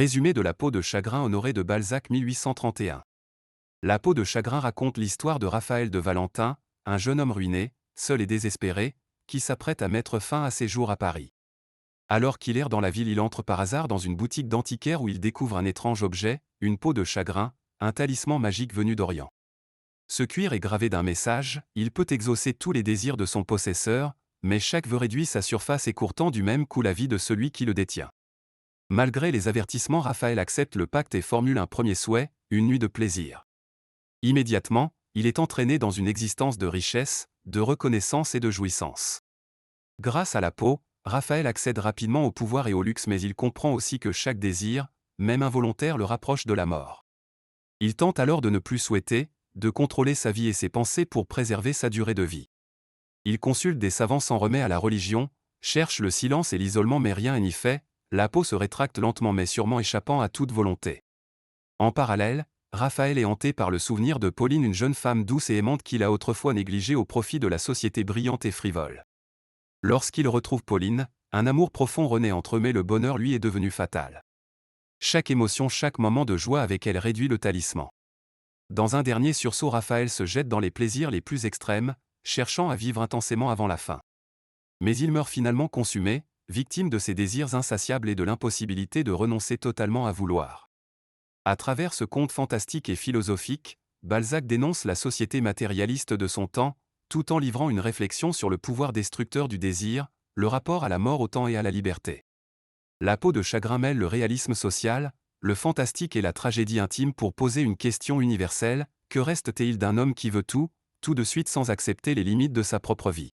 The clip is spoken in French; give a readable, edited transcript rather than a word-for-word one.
Résumé de La peau de chagrin Honoré de Balzac 1831. La peau de chagrin raconte l'histoire de Raphaël de Valentin, un jeune homme ruiné, seul et désespéré, qui s'apprête à mettre fin à ses jours à Paris. Alors qu'il erre dans la ville, il entre par hasard dans une boutique d'antiquaire où il découvre un étrange objet, une peau de chagrin, un talisman magique venu d'Orient. Ce cuir est gravé d'un message, il peut exaucer tous les désirs de son possesseur, mais chaque vœu réduit sa surface écourtant du même coup la vie de celui qui le détient. Malgré les avertissements, Raphaël accepte le pacte et formule un premier souhait, une nuit de plaisir. Immédiatement, il est entraîné dans une existence de richesse, de reconnaissance et de jouissance. Grâce à la peau, Raphaël accède rapidement au pouvoir et au luxe, mais il comprend aussi que chaque désir, même involontaire, le rapproche de la mort. Il tente alors de ne plus souhaiter, de contrôler sa vie et ses pensées pour préserver sa durée de vie. Il consulte des savants, s'en remet à la religion, cherche le silence et l'isolement, mais rien n'y fait, la peau se rétracte lentement mais sûrement, échappant à toute volonté. En parallèle, Raphaël est hanté par le souvenir de Pauline, une jeune femme douce et aimante qu'il a autrefois négligée au profit de la société brillante et frivole. Lorsqu'il retrouve Pauline, un amour profond renaît entre eux, mais le bonheur lui est devenu fatal. Chaque émotion, chaque moment de joie avec elle réduit le talisman. Dans un dernier sursaut, Raphaël se jette dans les plaisirs les plus extrêmes, cherchant à vivre intensément avant la fin. Mais il meurt finalement consumé, victime de ses désirs insatiables et de l'impossibilité de renoncer totalement à vouloir. À travers ce conte fantastique et philosophique, Balzac dénonce la société matérialiste de son temps, tout en livrant une réflexion sur le pouvoir destructeur du désir, le rapport à la mort, au temps et à la liberté. La peau de chagrin mêle le réalisme social, le fantastique et la tragédie intime pour poser une question universelle: que reste-t-il d'un homme qui veut tout de suite sans accepter les limites de sa propre vie?